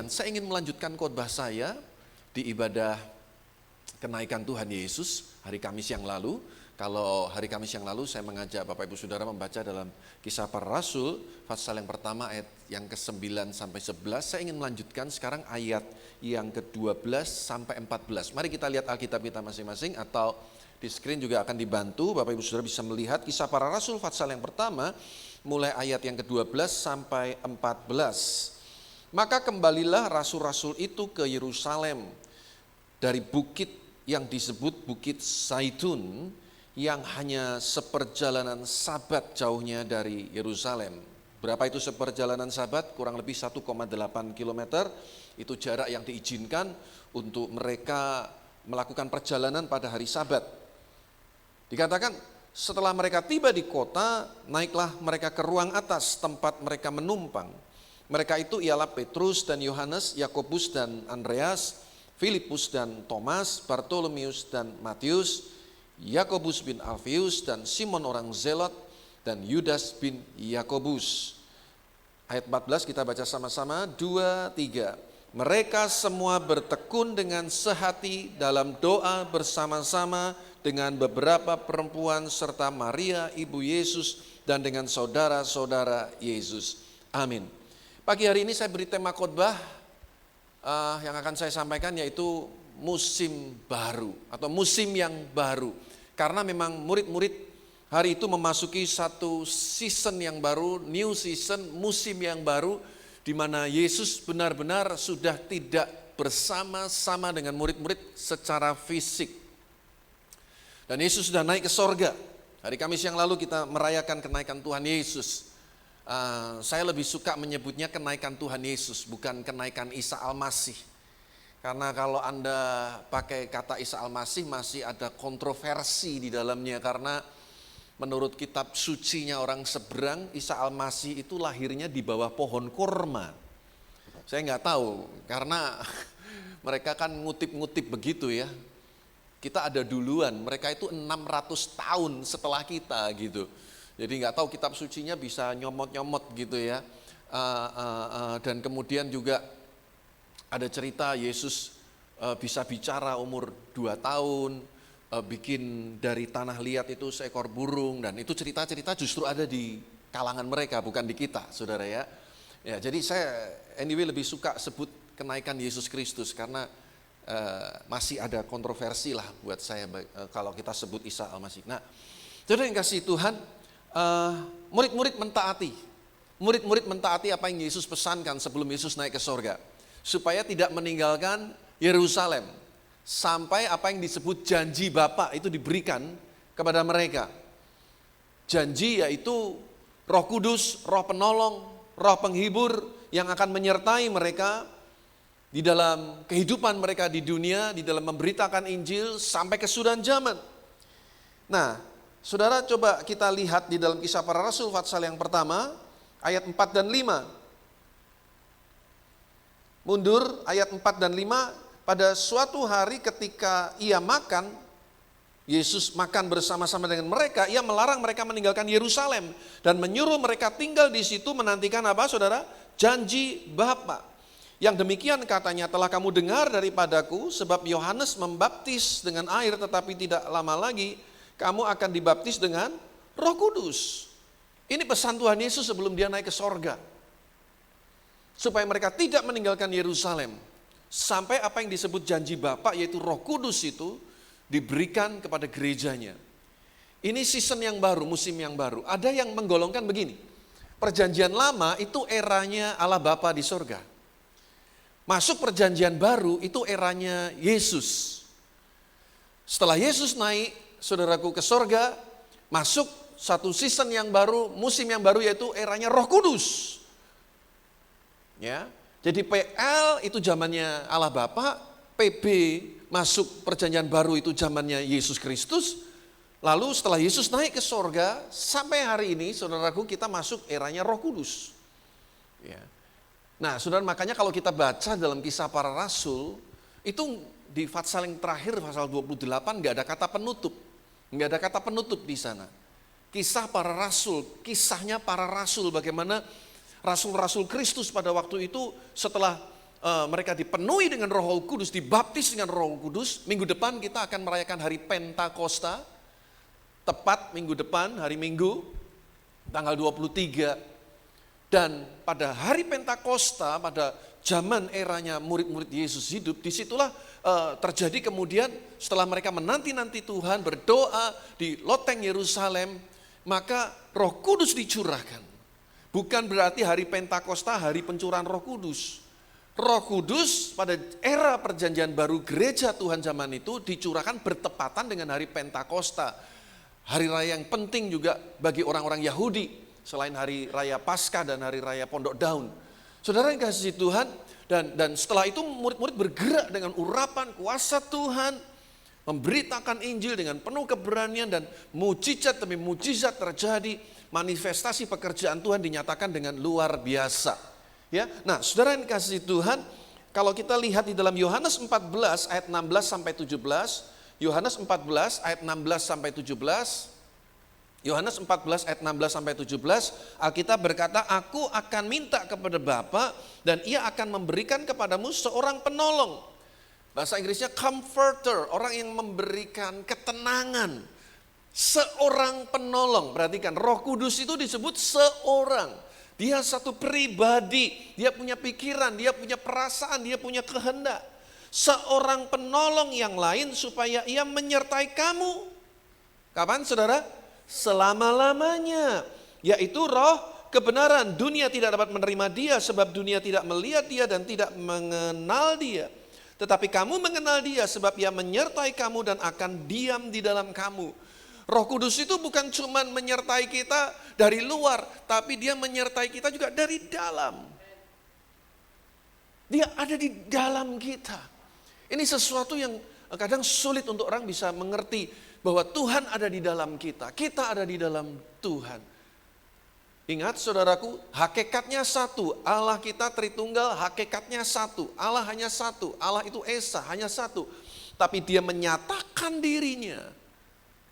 Tuhan, saya ingin melanjutkan khotbah saya di ibadah kenaikan Tuhan Yesus hari Kamis yang lalu. Kalau hari Kamis yang lalu saya mengajak Bapak Ibu Saudara membaca dalam Kisah Para Rasul, pasal yang pertama ayat yang ke-9 sampai 11. Saya ingin melanjutkan sekarang ayat yang ke-12 sampai 14. Mari kita lihat Alkitab kita masing-masing, atau di screen juga akan dibantu. Bapak Ibu Saudara bisa melihat Kisah Para Rasul pasal yang pertama, mulai ayat yang ke-12 sampai 14. Maka kembalilah rasul-rasul itu ke Yerusalem dari bukit yang disebut Bukit Zaitun, yang hanya seperjalanan sabat jauhnya dari Yerusalem. Berapa itu seperjalanan sabat? Kurang lebih 1,8 kilometer. Itu jarak yang diizinkan untuk mereka melakukan perjalanan pada hari sabat. Dikatakan setelah mereka tiba di kota, naiklah mereka ke ruang atas tempat mereka menumpang. Mereka itu ialah Petrus dan Yohanes, Yakobus dan Andreas, Filipus dan Thomas, Bartolomeus dan Matius, Yakobus bin Alfeus dan Simon orang Zelot, dan Yudas bin Yakobus. Ayat 14 kita baca sama-sama, 2, 3. Mereka semua bertekun dengan sehati dalam doa bersama-sama dengan beberapa perempuan serta Maria ibu Yesus dan dengan saudara-saudara Yesus. Amin. Pagi hari ini saya beri tema khotbah yang akan saya sampaikan, yaitu musim baru atau musim yang baru. Karena memang murid-murid hari itu memasuki satu season yang baru, new season, musim yang baru, di mana Yesus benar-benar sudah tidak bersama-sama dengan murid-murid secara fisik. Dan Yesus sudah naik ke sorga. Hari Kamis yang lalu kita merayakan kenaikan Tuhan Yesus. Saya lebih suka menyebutnya kenaikan Tuhan Yesus, bukan kenaikan Isa Al-Masih. Karena kalau Anda pakai kata Isa Al-Masih, masih ada kontroversi di dalamnya. Karena menurut kitab sucinya orang seberang, Isa Al-Masih itu lahirnya di bawah pohon kurma. Saya nggak tahu, karena mereka kan ngutip-ngutip begitu ya. Kita ada duluan, mereka itu 600 tahun setelah kita gitu. Jadi nggak tahu kitab sucinya bisa nyomot-nyomot gitu ya. Dan kemudian juga ada cerita Yesus bisa bicara umur 2 tahun, bikin dari tanah liat itu seekor burung, dan itu cerita-cerita justru ada di kalangan mereka, bukan di kita, saudara ya. Ya, jadi saya anyway lebih suka sebut kenaikan Yesus Kristus karena masih ada kontroversi lah buat saya kalau kita sebut Isa Al-Masih. Nah, saudara yang kasih Tuhan, murid-murid mentaati apa yang Yesus pesankan sebelum Yesus naik ke sorga, supaya tidak meninggalkan Yerusalem sampai apa yang disebut janji Bapa itu diberikan kepada mereka. Janji yaitu Roh Kudus, Roh Penolong, Roh Penghibur yang akan menyertai mereka di dalam kehidupan mereka di dunia, di dalam memberitakan Injil sampai kesudahan zaman. Nah, saudara, coba kita lihat di dalam Kisah Para Rasul pasal yang pertama ayat 4 dan 5. Mundur ayat 4 dan 5, pada suatu hari ketika ia makan, Yesus makan bersama-sama dengan mereka, ia melarang mereka meninggalkan Yerusalem dan menyuruh mereka tinggal di situ menantikan apa, saudara? Janji Bapa. Yang demikian katanya, telah kamu dengar daripadaku, sebab Yohanes membaptis dengan air, tetapi tidak lama lagi kamu akan dibaptis dengan Roh Kudus. Ini pesan Tuhan Yesus sebelum dia naik ke sorga. Supaya mereka tidak meninggalkan Yerusalem sampai apa yang disebut janji Bapa, yaitu Roh Kudus itu diberikan kepada gerejanya. Ini season yang baru, musim yang baru. Ada yang menggolongkan begini, perjanjian lama itu eranya Allah Bapa di sorga. Masuk perjanjian baru itu eranya Yesus. Setelah Yesus naik, saudaraku, ke sorga, masuk satu season yang baru, musim yang baru, yaitu eranya Roh Kudus. Ya, jadi PL itu zamannya Allah Bapa, PB masuk perjanjian baru itu zamannya Yesus Kristus. Lalu setelah Yesus naik ke sorga, sampai hari ini, saudaraku, kita masuk eranya Roh Kudus. Ya. Nah, saudara, makanya kalau kita baca dalam Kisah Para Rasul, itu di pasal yang terakhir, pasal 28, nggak ada kata penutup. Nggak ada kata penutup di sana. Kisah Para Rasul, kisahnya para rasul, bagaimana rasul-rasul Kristus pada waktu itu setelah mereka dipenuhi dengan Roh Kudus, dibaptis dengan Roh Kudus. Minggu depan kita akan merayakan hari Pentakosta, tepat minggu depan, hari Minggu, tanggal 23. Dan pada hari Pentakosta, pada zaman eranya murid-murid Yesus hidup, disitulah terjadi kemudian setelah mereka menanti-nanti Tuhan, berdoa di loteng Yerusalem, maka Roh Kudus dicurahkan. Bukan berarti hari Pentakosta hari pencurahan Roh Kudus. Roh Kudus pada era perjanjian baru gereja Tuhan zaman itu dicurahkan bertepatan dengan hari Pentakosta. Hari raya yang penting juga bagi orang-orang Yahudi, selain hari raya Paskah dan hari raya Pondok Daun. Saudara yang kasih Tuhan, dan setelah itu murid-murid bergerak dengan urapan kuasa Tuhan, memberitakan Injil dengan penuh keberanian, dan mujizat demi mujizat terjadi, manifestasi pekerjaan Tuhan dinyatakan dengan luar biasa. Ya, nah saudara yang kasih Tuhan, kalau kita lihat di dalam Yohanes 14 ayat 16 sampai 17, Yohanes 14 ayat 16 sampai 17, Yohanes 14 ayat 16 sampai 17, Alkitab berkata, "Aku akan minta kepada Bapa dan Ia akan memberikan kepadamu seorang penolong." Bahasa Inggrisnya comforter, orang yang memberikan ketenangan. Seorang penolong. Perhatikan, Roh Kudus itu disebut seorang. Dia satu pribadi, dia punya pikiran, dia punya perasaan, dia punya kehendak. Seorang penolong yang lain supaya ia menyertai kamu. Kapan saudara? Selama-lamanya. Yaitu Roh kebenaran. Dunia tidak dapat menerima dia sebab dunia tidak melihat dia dan tidak mengenal dia. Tetapi kamu mengenal dia sebab ia menyertai kamu dan akan diam di dalam kamu. Roh Kudus itu bukan cuma menyertai kita dari luar, tapi dia menyertai kita juga dari dalam. Dia ada di dalam kita. Ini sesuatu yang kadang sulit untuk orang bisa mengerti, bahwa Tuhan ada di dalam kita. Kita ada di dalam Tuhan. Ingat saudaraku, hakikatnya satu. Allah kita Tritunggal, hakikatnya satu. Allah hanya satu. Allah itu Esa, hanya satu. Tapi dia menyatakan dirinya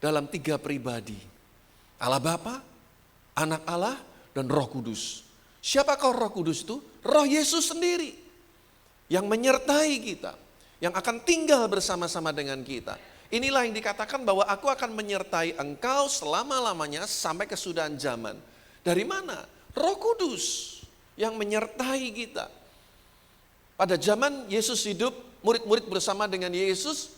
dalam 3 pribadi. Allah Bapa, Anak Allah, dan Roh Kudus. Siapakah Roh Kudus itu? Roh Yesus sendiri. Yang menyertai kita. Yang akan tinggal bersama-sama dengan kita. Inilah yang dikatakan bahwa aku akan menyertai engkau selama-lamanya sampai kesudahan zaman. Dari mana? Roh Kudus yang menyertai kita. Pada zaman Yesus hidup, murid-murid bersama dengan Yesus,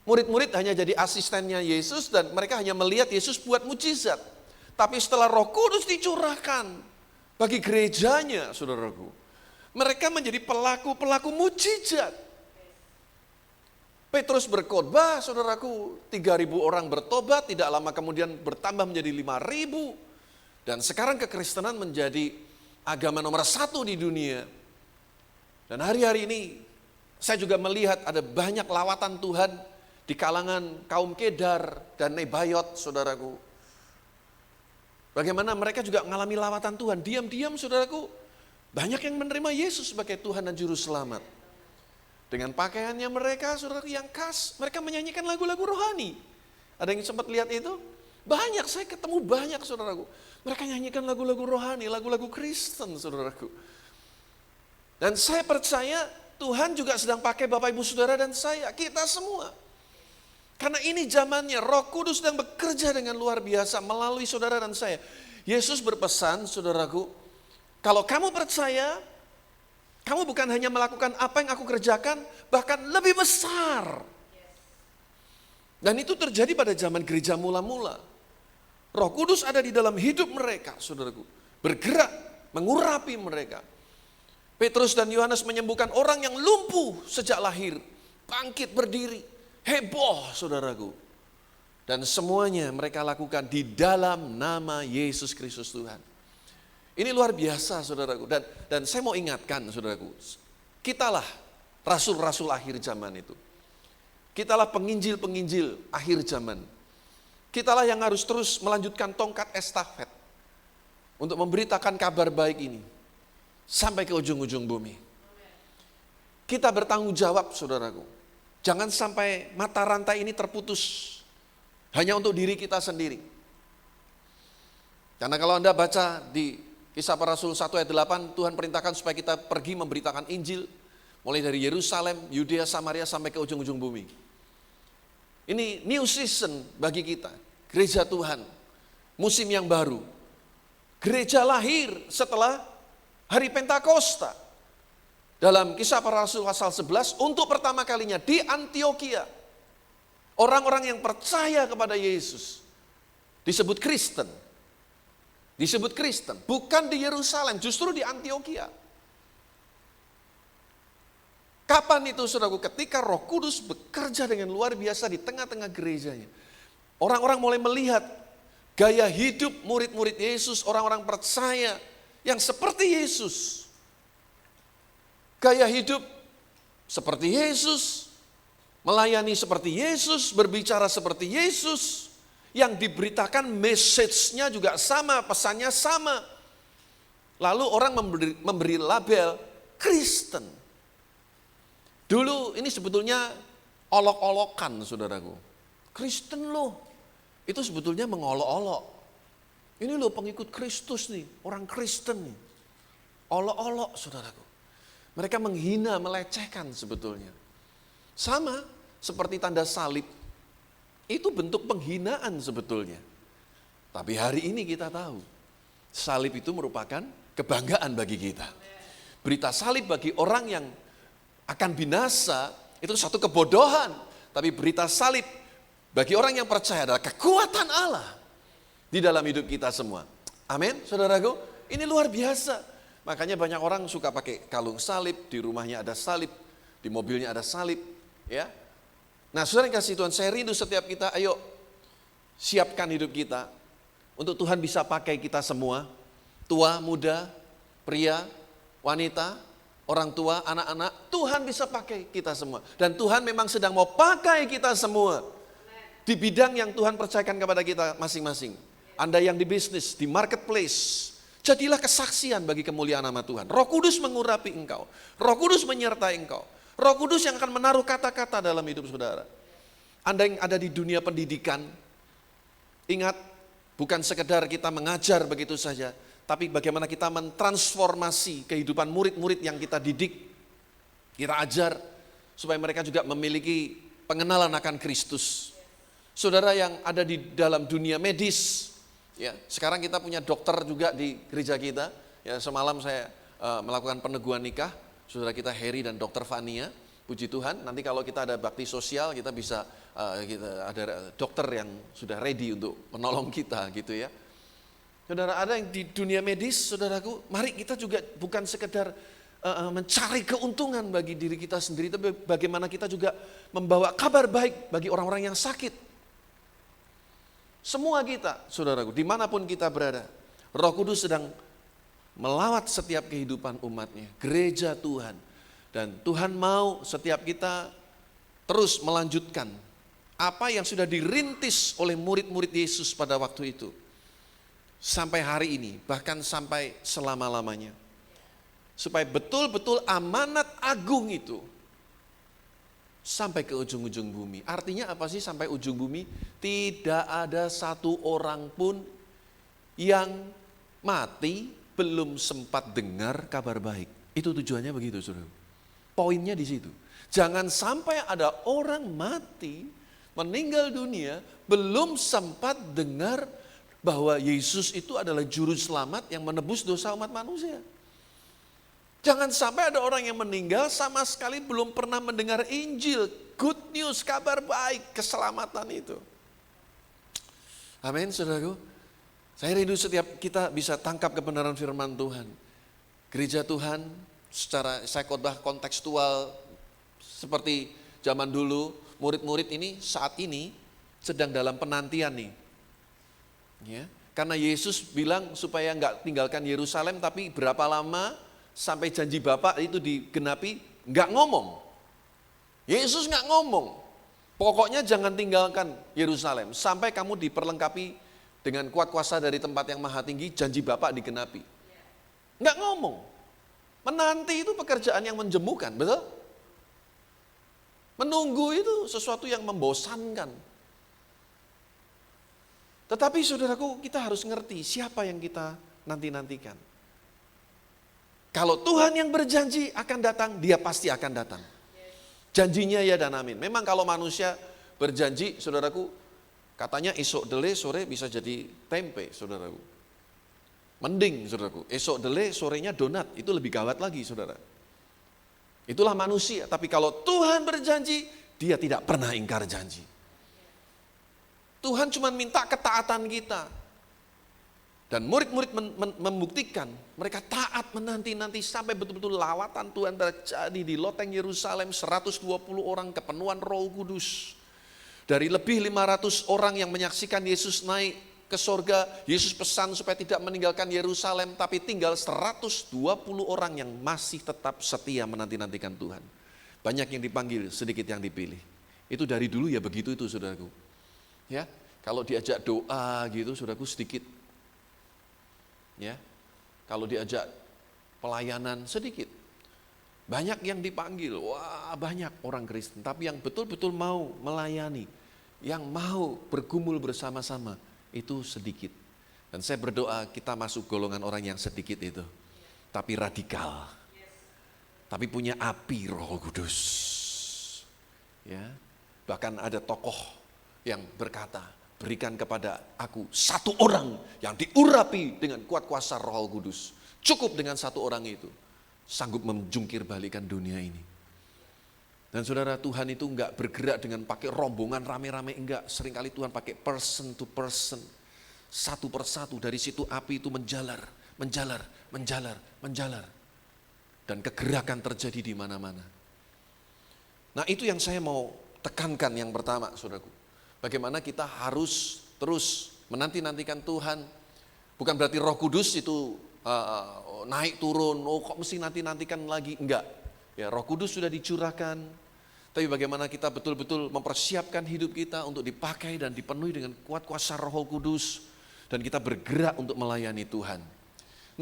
murid-murid hanya jadi asistennya Yesus dan mereka hanya melihat Yesus buat mujizat. Tapi setelah Roh Kudus dicurahkan bagi gerejanya, saudaraku, mereka menjadi pelaku-pelaku mujizat. Petrus berkhotbah, saudaraku, 3.000 orang bertobat, tidak lama kemudian bertambah menjadi 5.000. Dan sekarang kekristenan menjadi agama nomor 1 di dunia. Dan hari-hari ini saya juga melihat ada banyak lawatan Tuhan di kalangan kaum Kedar dan Nebayot, saudaraku. Bagaimana mereka juga mengalami lawatan Tuhan. Diam-diam, saudaraku, banyak yang menerima Yesus sebagai Tuhan dan Juru Selamat. Dengan pakaiannya mereka, saudaraku, yang khas, mereka menyanyikan lagu-lagu rohani. Ada yang sempat lihat itu? Banyak, saya ketemu banyak, saudaraku. Mereka nyanyikan lagu-lagu rohani, lagu-lagu Kristen, saudaraku. Dan saya percaya Tuhan juga sedang pakai Bapak Ibu Saudara dan saya, kita semua. Karena ini zamannya, Roh Kudus sedang bekerja dengan luar biasa melalui saudara dan saya. Yesus berpesan, saudaraku, kalau kamu percaya, kamu bukan hanya melakukan apa yang aku kerjakan, bahkan lebih besar. Dan itu terjadi pada zaman gereja mula-mula. Roh Kudus ada di dalam hidup mereka, saudaraku. Bergerak, mengurapi mereka. Petrus dan Yohanes menyembuhkan orang yang lumpuh sejak lahir. Bangkit berdiri. Heboh, saudaraku. Dan semuanya mereka lakukan di dalam nama Yesus Kristus Tuhan. Ini luar biasa, saudaraku. Dan saya mau ingatkan, saudaraku. Kitalah rasul-rasul akhir zaman itu. Kitalah penginjil-penginjil akhir zaman. Kitalah yang harus terus melanjutkan tongkat estafet. Untuk memberitakan kabar baik ini. Sampai ke ujung-ujung bumi. Kita bertanggung jawab, saudaraku. Jangan sampai mata rantai ini terputus. Hanya untuk diri kita sendiri. Karena kalau Anda baca di Kisah Para Rasul 1 ayat 8, Tuhan perintahkan supaya kita pergi memberitakan Injil, mulai dari Yerusalem, Yudea, Samaria, sampai ke ujung-ujung bumi. Ini new season bagi kita, gereja Tuhan, musim yang baru. Gereja lahir setelah hari Pentakosta. Dalam Kisah Para Rasul pasal 11, untuk pertama kalinya di Antioquia, orang-orang yang percaya kepada Yesus disebut Kristen. Disebut Kristen, bukan di Yerusalem, justru di Antioquia. Kapan itu saudaraku? Ketika Roh Kudus bekerja dengan luar biasa di tengah-tengah gerejanya. Orang-orang mulai melihat gaya hidup murid-murid Yesus, orang-orang percaya yang seperti Yesus. Gaya hidup seperti Yesus, melayani seperti Yesus, berbicara seperti Yesus. Yang diberitakan message-nya juga sama, pesannya sama. Lalu orang memberi label Kristen. Dulu ini sebetulnya olok-olokan saudaraku. Kristen loh, itu sebetulnya mengolok-olok. Ini loh pengikut Kristus nih, orang Kristen nih. Olok-olok saudaraku. Mereka menghina, melecehkan sebetulnya. Sama seperti tanda salib. Itu bentuk penghinaan sebetulnya. Tapi hari ini kita tahu, salib itu merupakan kebanggaan bagi kita. Berita salib bagi orang yang akan binasa, itu satu kebodohan. Tapi berita salib bagi orang yang percaya adalah kekuatan Allah di dalam hidup kita semua. Amin, saudaraku. Ini luar biasa. Makanya banyak orang suka pakai kalung salib, di rumahnya ada salib, di mobilnya ada salib. Ya. Nah, saudara yang kasih Tuhan, saya rindu setiap kita, ayo siapkan hidup kita untuk Tuhan bisa pakai kita semua, tua, muda, pria, wanita, orang tua, anak-anak, Tuhan bisa pakai kita semua. Dan Tuhan memang sedang mau pakai kita semua di bidang yang Tuhan percayakan kepada kita masing-masing. Anda yang di bisnis, di marketplace, jadilah kesaksian bagi kemuliaan nama Tuhan. Roh Kudus mengurapi engkau, Roh Kudus menyertai engkau. Roh Kudus yang akan menaruh kata-kata dalam hidup saudara. Anda yang ada di dunia pendidikan, ingat, bukan sekedar kita mengajar begitu saja, tapi bagaimana kita mentransformasi kehidupan murid-murid yang kita didik, kita ajar, supaya mereka juga memiliki pengenalan akan Kristus. Saudara yang ada di dalam dunia medis, ya, sekarang kita punya dokter juga di gereja kita. Ya, semalam saya melakukan peneguhan nikah. Saudara kita Heri dan Dokter Fania, puji Tuhan. Nanti kalau kita ada bakti sosial, kita bisa kita ada dokter yang sudah ready untuk menolong kita, gitu ya. Saudara, ada yang di dunia medis, saudaraku, mari kita juga bukan sekedar mencari keuntungan bagi diri kita sendiri, tapi bagaimana kita juga membawa kabar baik bagi orang-orang yang sakit. Semua kita, saudaraku, dimanapun kita berada, Roh Kudus sedang melawat setiap kehidupan umatnya, gereja Tuhan. Dan Tuhan mau setiap kita terus melanjutkan apa yang sudah dirintis oleh murid-murid Yesus pada waktu itu. Sampai hari ini, bahkan sampai selama-lamanya. Supaya betul-betul amanat agung itu sampai ke ujung-ujung bumi. Artinya apa sih sampai ujung bumi? Tidak ada satu orang pun yang mati belum sempat dengar kabar baik. Itu tujuannya begitu, saudara. Poinnya di situ. Jangan sampai ada orang mati, meninggal dunia, belum sempat dengar bahwa Yesus itu adalah juru selamat yang menebus dosa umat manusia. Jangan sampai ada orang yang meninggal sama sekali belum pernah mendengar Injil, good news, kabar baik, keselamatan itu. Amin, saudaraku. Saya rindu setiap kita bisa tangkap kebenaran firman Tuhan. Gereja Tuhan secara saya khotbah kontekstual seperti zaman dulu, murid-murid ini saat ini sedang dalam penantian nih. Ya, karena Yesus bilang supaya enggak tinggalkan Yerusalem, tapi berapa lama sampai janji Bapa itu digenapi, enggak ngomong. Yesus enggak ngomong. Pokoknya jangan tinggalkan Yerusalem sampai kamu diperlengkapi dengan kuat kuasa dari tempat yang maha tinggi, janji Bapak digenapi. Enggak ngomong. Menanti itu pekerjaan yang menjemukan, betul? Menunggu itu sesuatu yang membosankan. Tetapi saudaraku, kita harus ngerti siapa yang kita nanti-nantikan. Kalau Tuhan yang berjanji akan datang, dia pasti akan datang. Janjinya ya dan amin. Memang kalau manusia berjanji, saudaraku, katanya esok dele sore bisa jadi tempe, saudaraku. Mending, saudaraku. Esok dele sorenya donat, itu lebih gawat lagi, saudara. Itulah manusia. Tapi kalau Tuhan berjanji, dia tidak pernah ingkar janji. Tuhan cuma minta ketaatan kita. Dan murid-murid membuktikan, mereka taat menanti-nanti sampai betul-betul lawatan Tuhan terjadi di loteng Yerusalem, 120 orang kepenuhan Roh Kudus. Dari lebih 500 orang yang menyaksikan Yesus naik ke sorga, Yesus pesan supaya tidak meninggalkan Yerusalem, tapi tinggal 120 orang yang masih tetap setia menanti-nantikan Tuhan. Banyak yang dipanggil, sedikit yang dipilih. Itu dari dulu ya begitu itu, saudaraku. Ya, kalau diajak doa gitu, saudaraku, sedikit. Ya, kalau diajak pelayanan sedikit. Banyak yang dipanggil, wah banyak orang Kristen. Tapi yang betul-betul mau melayani, yang mau bergumul bersama-sama, itu sedikit. Dan saya berdoa kita masuk golongan orang yang sedikit itu. Tapi radikal. Tapi punya api Roh Kudus. Ya, bahkan ada tokoh yang berkata, berikan kepada aku satu orang yang diurapi dengan kuat kuasa Roh Kudus. Cukup dengan satu orang itu. Sanggup menjungkir balikan dunia ini. Dan saudara, Tuhan itu enggak bergerak dengan pakai rombongan rame-rame, enggak. Seringkali Tuhan pakai person to person. Satu persatu, dari situ api itu menjalar. Dan kegerakan terjadi di mana-mana. Nah itu yang saya mau tekankan yang pertama, saudaraku. Bagaimana kita harus terus menanti-nantikan Tuhan. Bukan berarti Roh Kudus itu naik turun, oh kok mesti nanti-nantikan lagi. Enggak, ya Roh Kudus sudah dicurahkan. Tapi bagaimana kita betul-betul mempersiapkan hidup kita untuk dipakai dan dipenuhi dengan kuat kuasa Roh Kudus. Dan kita bergerak untuk melayani Tuhan.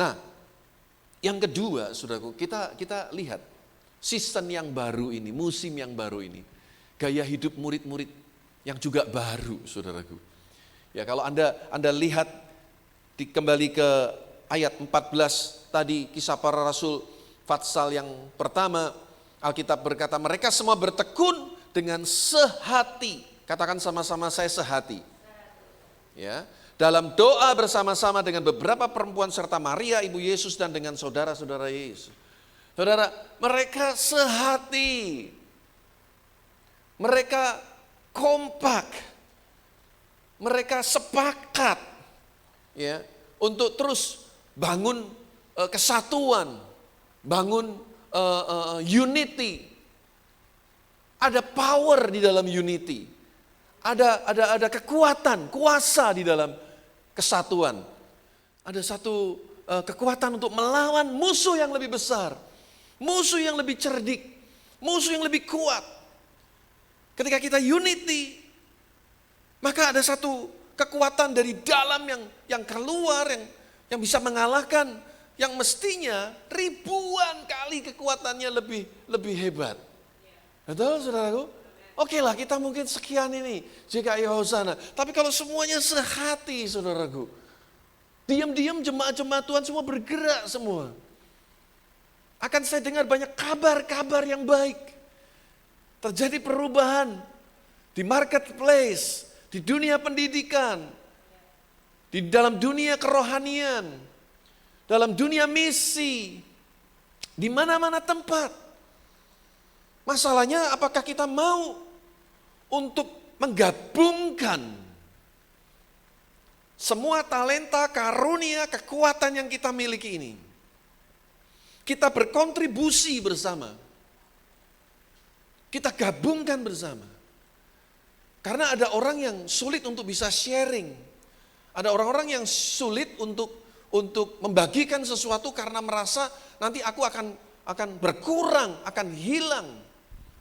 Nah, yang kedua, saudaraku, kita lihat season yang baru ini, musim yang baru ini. Gaya hidup murid-murid yang juga baru, saudaraku. Ya, kalau Anda lihat kembali ke ayat 14 tadi, Kisah Para Rasul Fatsal yang pertama, Alkitab berkata mereka semua bertekun dengan sehati. Katakan sama-sama, saya sehati. Ya, dalam doa bersama-sama dengan beberapa perempuan serta Maria ibu Yesus dan dengan saudara-saudara Yesus. Saudara, mereka sehati. Mereka kompak, mereka sepakat ya untuk terus bangun kesatuan, bangun unity. Ada power di dalam unity, ada kekuatan, kuasa di dalam kesatuan. Ada satu kekuatan untuk melawan musuh yang lebih besar, musuh yang lebih cerdik, musuh yang lebih kuat. Ketika kita unity, maka ada satu kekuatan dari dalam yang keluar, yang bisa mengalahkan, yang mestinya ribuan kali kekuatannya lebih hebat. Betul, saudaraku? Oke lah, kita mungkin sekian ini, JKI Hosana. Tapi kalau semuanya sehati, saudaraku, diam-diam jemaat-jemaat Tuhan semua bergerak semua. Akan saya dengar banyak kabar-kabar yang baik. Terjadi perubahan di marketplace, di dunia pendidikan, di dalam dunia kerohanian, dalam dunia misi, di mana-mana tempat. Masalahnya apakah kita mau untuk menggabungkan semua talenta, karunia, kekuatan yang kita miliki ini. Kita berkontribusi bersama. Kita gabungkan bersama. Karena ada orang yang sulit untuk bisa sharing. Ada orang-orang yang sulit untuk membagikan sesuatu karena merasa nanti aku akan berkurang, akan hilang.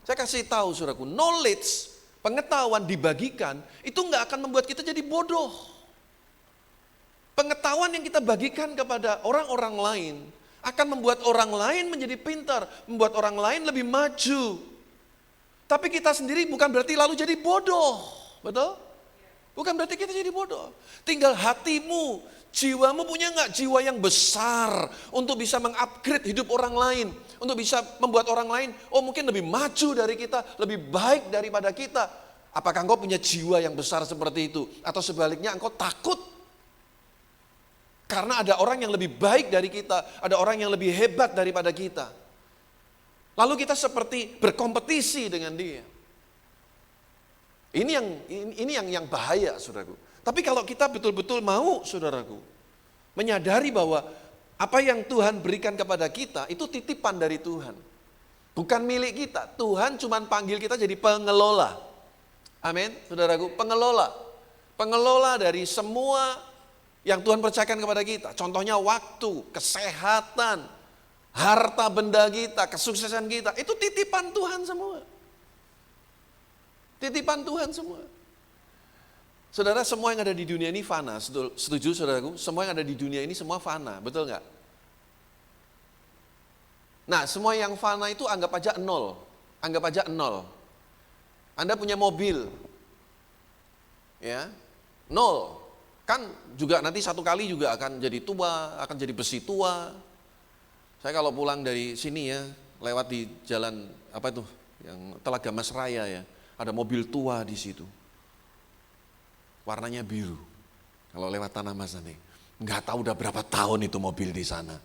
Saya kasih tahu saudaraku, knowledge, pengetahuan dibagikan, itu enggak akan membuat kita jadi bodoh. Pengetahuan yang kita bagikan kepada orang-orang lain akan membuat orang lain menjadi pintar, membuat orang lain lebih maju. Tapi kita sendiri bukan berarti lalu jadi bodoh, betul? Bukan berarti kita jadi bodoh. Tinggal hatimu, jiwamu punya nggak jiwa yang besar untuk bisa mengupgrade hidup orang lain. Untuk bisa membuat orang lain, mungkin lebih maju dari kita, lebih baik daripada kita. Apakah engkau punya jiwa yang besar seperti itu? Atau sebaliknya engkau takut? Karena ada orang yang lebih baik dari kita, ada orang yang lebih hebat daripada kita. Lalu kita seperti berkompetisi dengan dia. Ini yang bahaya, saudaraku. Tapi kalau kita betul-betul mau, saudaraku, menyadari bahwa apa yang Tuhan berikan kepada kita itu titipan dari Tuhan. Bukan milik kita. Tuhan cuma panggil kita jadi pengelola. Amin, saudaraku, pengelola. Pengelola dari semua yang Tuhan percayakan kepada kita. Contohnya waktu, kesehatan, harta benda kita, kesuksesan kita. Itu titipan Tuhan semua. Titipan Tuhan semua. Saudara, semua yang ada di dunia ini fana. Setuju saudaraku? Semua yang ada di dunia ini semua fana, betul nggak? Nah, semua yang fana itu anggap aja nol. Anggap aja nol. Anda punya mobil, ya, nol. Kan juga nanti satu kali juga akan jadi tua, akan jadi besi tua. Saya kalau pulang dari sini ya, lewat di jalan apa itu, yang Telaga Mas Raya ya, ada mobil tua di situ. Warnanya biru. Kalau lewat Tanah Mas nanti, nggak tahu udah berapa tahun itu mobil di sana.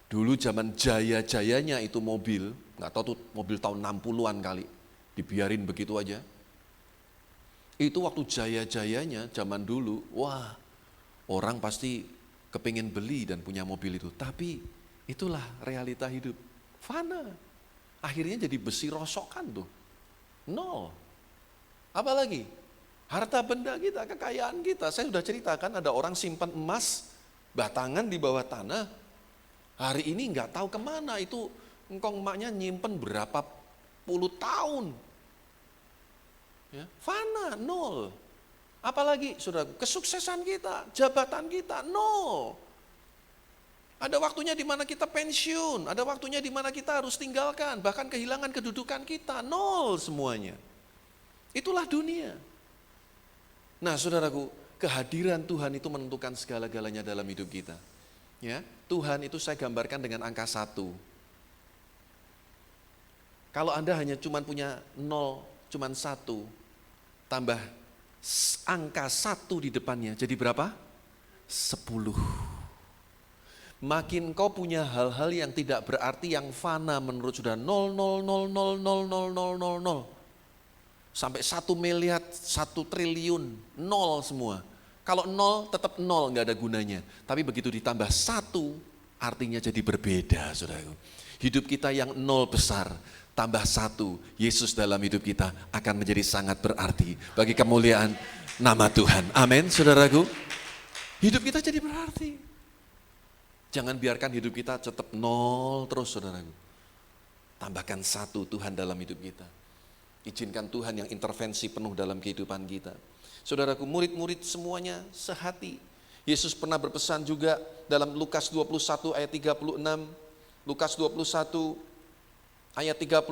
Dulu zaman jaya-jayanya itu mobil, nggak tahu tuh mobil tahun 60-an kali, dibiarin begitu aja. Itu waktu jaya-jayanya zaman dulu, wah orang pasti kepingin beli dan punya mobil itu. Tapi itulah realita hidup, fana. Akhirnya jadi besi rosokan tuh, nol. Apalagi? Harta benda kita, kekayaan kita. Saya sudah ceritakan ada orang simpan emas, batangan di bawah tanah. Hari ini nggak tahu kemana itu, engkong emaknya nyimpen berapa puluh tahun. Ya, fana, nol. Apalagi, saudara, kesuksesan kita, jabatan kita, nol. Ada waktunya di mana kita pensiun, ada waktunya di mana kita harus tinggalkan, bahkan kehilangan kedudukan kita, nol semuanya. Itulah dunia. Nah, saudaraku, kehadiran Tuhan itu menentukan segala-galanya dalam hidup kita. Ya, Tuhan itu saya gambarkan dengan angka 1. Kalau Anda hanya cuma punya 0, cuma 1, tambah angka 1 di depannya, jadi berapa? 10. Makin kau punya hal-hal yang tidak berarti, yang fana menurut saudara, 0, 0, 0, 0, 0, 0, 0, 0, 0. Sampai 1 miliar, 1 triliun, 0 semua. Kalau 0 tetap 0, nggak ada gunanya. Tapi begitu ditambah 1, artinya jadi berbeda, saudaraku. Hidup kita yang 0 besar, tambah 1, Yesus dalam hidup kita akan menjadi sangat berarti bagi kemuliaan nama Tuhan. Amin, saudaraku. Hidup kita jadi berarti. Jangan biarkan hidup kita tetap 0 terus, saudaraku. Tambahkan 1 Tuhan dalam hidup kita. Izinkan Tuhan yang intervensi penuh dalam kehidupan kita. Saudaraku, murid-murid semuanya sehati. Yesus pernah berpesan juga dalam Lukas 21 ayat 36. Lukas 21 ayat 36.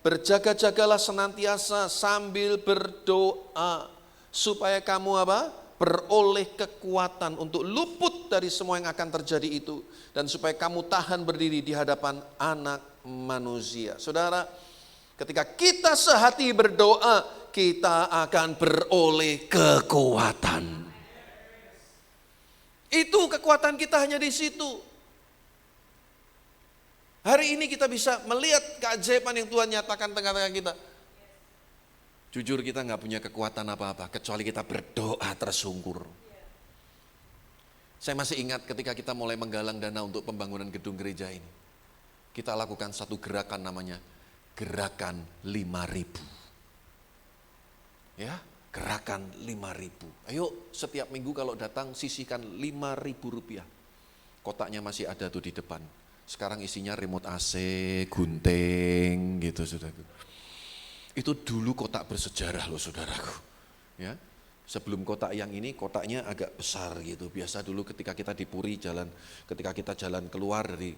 Berjaga-jagalah senantiasa sambil berdoa, supaya kamu apa? Beroleh kekuatan untuk luput dari semua yang akan terjadi itu. Dan supaya kamu tahan berdiri di hadapan Anak Manusia. Saudara, ketika kita sehati berdoa, kita akan beroleh kekuatan. Itu kekuatan kita hanya di situ. Hari ini kita bisa melihat keajaiban yang Tuhan nyatakan tengah-tengah kita. Jujur kita nggak punya kekuatan apa-apa, kecuali kita berdoa tersungkur. Saya masih ingat ketika kita mulai menggalang dana untuk pembangunan gedung gereja ini. Kita lakukan satu gerakan namanya Gerakan 5.000. Ya, Gerakan 5.000. Ayo setiap minggu kalau datang sisihkan 5.000 rupiah. Kotaknya masih ada tuh di depan. Sekarang isinya remote AC, gunting gitu, saudaraku. Itu dulu kotak bersejarah loh, saudaraku. Ya, sebelum kotak yang ini, kotaknya agak besar gitu. Biasa dulu ketika kita di Puri ketika kita jalan keluar dari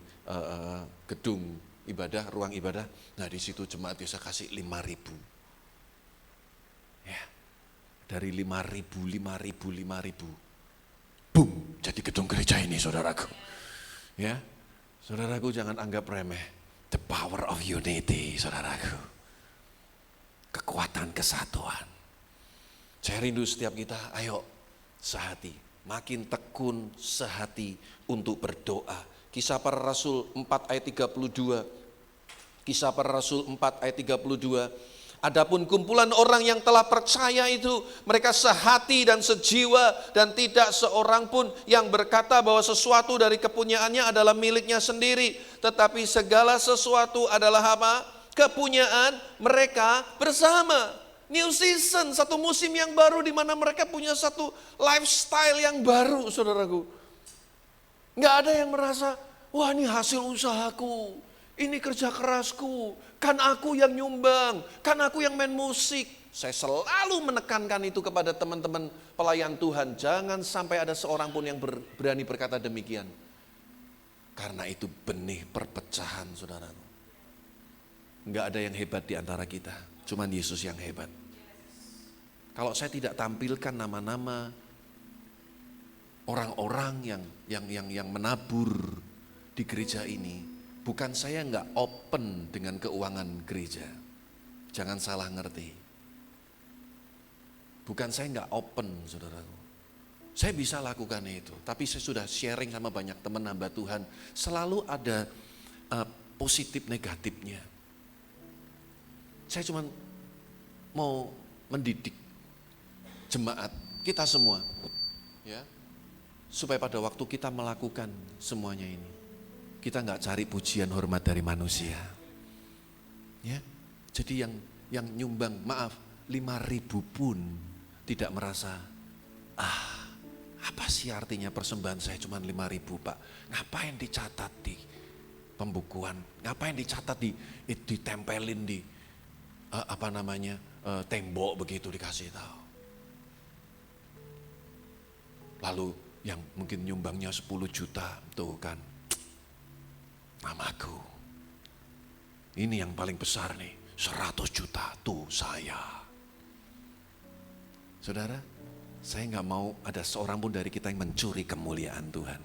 gedung ibadah, ruang ibadah, nah di situ jemaat biasa kasih 5.000. Ya, dari 5.000. Boom, jadi gedung gereja ini saudaraku. Ya, saudaraku jangan anggap remeh. The power of unity, saudaraku. Kekuatan kesatuan. Saya rindu setiap kita, ayo sehati. Makin tekun sehati untuk berdoa. Kisah Para Rasul 4 ayat 32. Kisah Para Rasul 4 ayat 32. Adapun kumpulan orang yang telah percaya itu, mereka sehati dan sejiwa dan tidak seorang pun yang berkata bahwa sesuatu dari kepunyaannya adalah miliknya sendiri. Tetapi segala sesuatu adalah apa? Kepunyaan mereka bersama. New season, satu musim yang baru di mana mereka punya satu lifestyle yang baru, saudaraku. Nggak ada yang merasa, wah ini hasil usahaku, ini kerja kerasku, kan aku yang nyumbang, kan aku yang main musik. Saya selalu menekankan itu kepada teman-teman pelayan Tuhan. Jangan sampai ada seorang pun yang berani berkata demikian. Karena itu benih perpecahan, saudaraku. Nggak ada yang hebat di antara kita, cuman Yesus yang hebat. Kalau saya tidak tampilkan nama-nama orang-orang yang menabur di gereja ini, bukan saya nggak open dengan keuangan gereja. Jangan salah ngerti. Bukan saya nggak open, saudaraku. Saya bisa lakukan itu, tapi saya sudah sharing sama banyak teman hamba Tuhan. Selalu ada positif negatifnya. Saya cuma mau mendidik jemaat kita semua, ya, supaya pada waktu kita melakukan semuanya ini, kita nggak cari pujian hormat dari manusia, ya. Jadi yang nyumbang, maaf, 5.000 pun tidak merasa, apa sih artinya persembahan saya cuma 5.000 Pak? Ngapain dicatat di pembukuan? Ngapain dicatat ditempelin di tembok begitu dikasih tahu? Lalu yang mungkin nyumbangnya 10 juta, tuh kan, mamaku. Ini yang paling besar nih, 100 juta, tuh saya. Saudara, saya gak mau ada seorang pun dari kita yang mencuri kemuliaan Tuhan.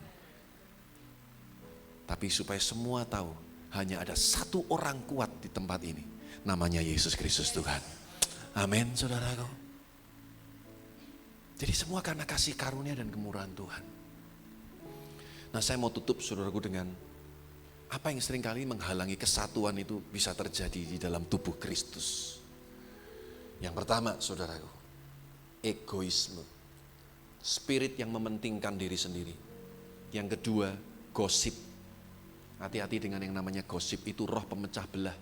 Tapi supaya semua tahu, hanya ada satu orang kuat di tempat ini, namanya Yesus Kristus Tuhan. Amin, saudaraku. Jadi semua karena kasih karunia dan kemurahan Tuhan. Nah, saya mau tutup saudaraku dengan apa yang seringkali menghalangi kesatuan itu bisa terjadi di dalam tubuh Kristus. Yang pertama, saudaraku, egoisme. Spirit yang mementingkan diri sendiri. Yang kedua, gosip. Hati-hati dengan yang namanya gosip, itu roh pemecah belah.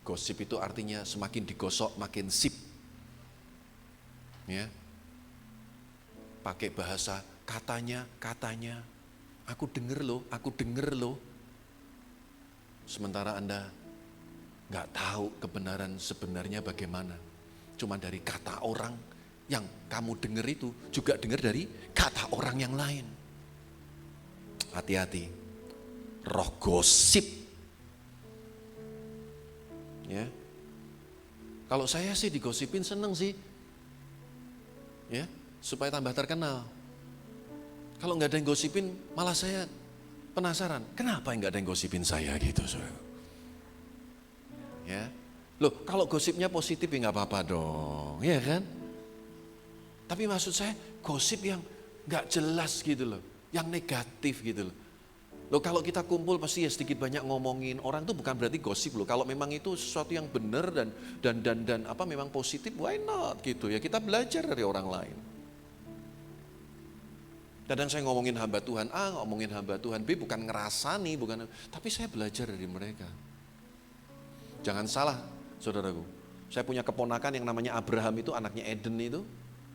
Gosip itu artinya semakin digosok makin sip. Ya. Pakai bahasa katanya, aku denger loh. Sementara Anda gak tahu kebenaran sebenarnya bagaimana. Cuma dari kata orang yang kamu denger itu juga denger dari kata orang yang lain. Hati-hati, roh gosip. Ya, kalau saya sih digosipin seneng sih. Ya. Supaya tambah terkenal. Kalau nggak ada yang gosipin, malah saya penasaran. Kenapa nggak ada yang gosipin saya gitu, saudara? Ya, loh kalau gosipnya positif ya nggak apa-apa dong, ya kan? Tapi maksud saya gosip yang nggak jelas gitu loh, yang negatif gitu loh. Loh kalau kita kumpul pasti ya sedikit banyak ngomongin orang itu bukan berarti gosip loh. Kalau memang itu sesuatu yang benar dan apa memang positif, why not gitu ya? Kita belajar dari orang lain. Kadang saya ngomongin hamba Tuhan A, ngomongin hamba Tuhan B, bukan ngerasani, tapi saya belajar dari mereka. Jangan salah, saudaraku. Saya punya keponakan yang namanya Abraham itu, anaknya Eden itu.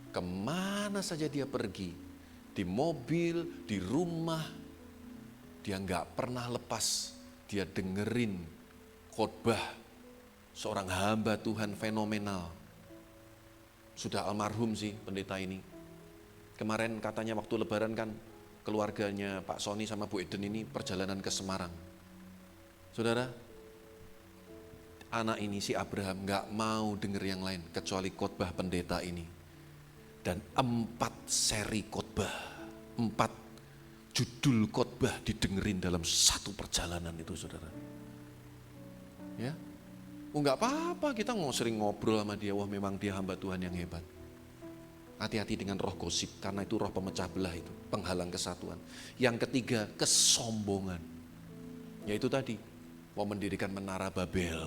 Kemana saja dia pergi, di mobil, di rumah, dia nggak pernah lepas. Dia dengerin khotbah seorang hamba Tuhan fenomenal. Sudah almarhum sih pendeta ini. Kemarin katanya waktu lebaran kan keluarganya Pak Sony sama Bu Eden ini perjalanan ke Semarang. Saudara, anak ini si Abraham gak mau denger yang lain kecuali khotbah pendeta ini. dan 4 seri khotbah, 4 judul khotbah didengerin dalam satu perjalanan itu, saudara. Ya, enggak apa-apa kita sering ngobrol sama dia, wah memang dia hamba Tuhan yang hebat. Hati-hati dengan roh gosip, karena itu roh pemecah belah itu, penghalang kesatuan. Yang ketiga, kesombongan. Yaitu tadi, mau mendirikan menara Babel,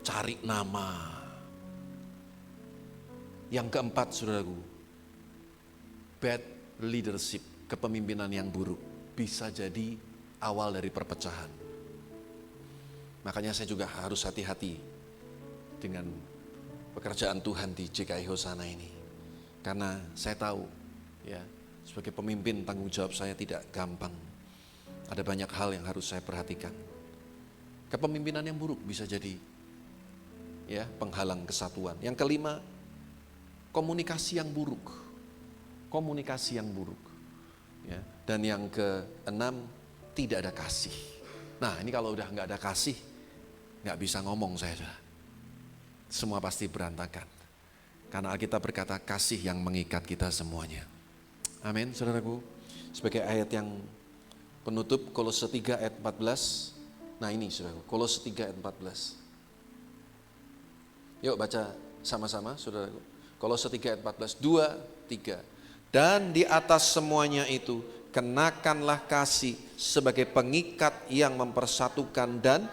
cari nama. Yang keempat, saudaraku, bad leadership, kepemimpinan yang buruk, bisa jadi awal dari perpecahan. Makanya saya juga harus hati-hati dengan pekerjaan Tuhan di GKI Hosana ini. Karena saya tahu, ya, sebagai pemimpin tanggung jawab saya tidak gampang. Ada banyak hal yang harus saya perhatikan. Kepemimpinan yang buruk bisa jadi, ya, penghalang kesatuan. Yang kelima, komunikasi yang buruk. Komunikasi yang buruk. Ya. Dan yang keenam, tidak ada kasih. Nah, ini kalau udah nggak ada kasih, nggak bisa ngomong saya. Semua pasti berantakan. Karena Alkitab berkata kasih yang mengikat kita semuanya. Amin, saudaraku. Sebagai ayat yang penutup, Kolose 3 ayat 14. Nah ini saudaraku, Kolose 3 ayat 14. Yuk baca sama-sama, saudaraku. Kolose 3 ayat 14, 2, 3. Dan di atas semuanya itu, kenakanlah kasih sebagai pengikat yang mempersatukan dan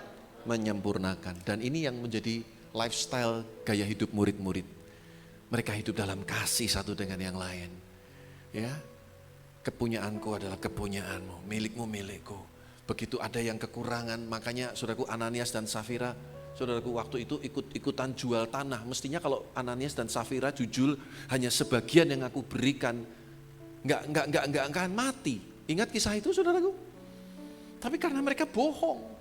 menyempurnakan. Dan ini yang menjadi lifestyle gaya hidup murid-murid. Mereka hidup dalam kasih satu dengan yang lain. Ya, kepunyaanku adalah kepunyaanmu, milikmu milikku. Begitu ada yang kekurangan, makanya saudaraku Ananias dan Safira, saudaraku waktu itu ikut-ikutan jual tanah. Mestinya kalau Ananias dan Safira jujur hanya sebagian yang aku berikan, nggak akan mati. Ingat kisah itu, saudaraku? Tapi karena mereka bohong.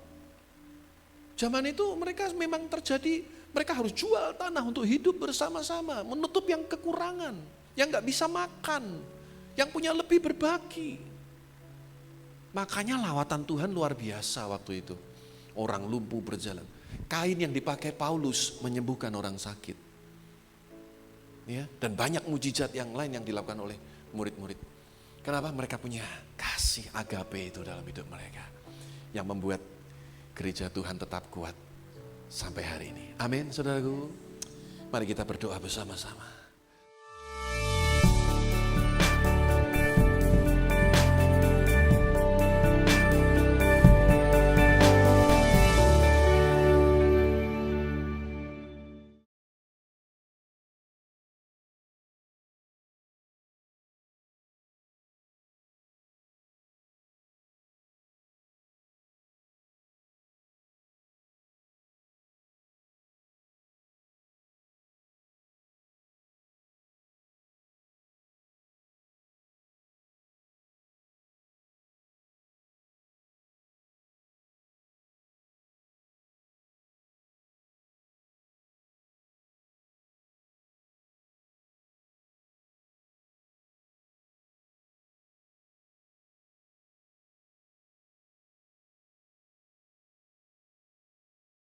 Zaman itu mereka memang terjadi. Mereka harus jual tanah untuk hidup bersama-sama, menutup yang kekurangan, yang gak bisa makan, yang punya lebih berbagi. Makanya lawatan Tuhan luar biasa waktu itu. Orang lumpuh berjalan. Kain yang dipakai Paulus menyembuhkan orang sakit. Ya, dan banyak mujizat yang lain yang dilakukan oleh murid-murid. Kenapa? Mereka punya kasih agape itu dalam hidup mereka. Yang membuat gereja Tuhan tetap kuat sampai hari ini. Amin, saudaraku. Mari kita berdoa bersama-sama.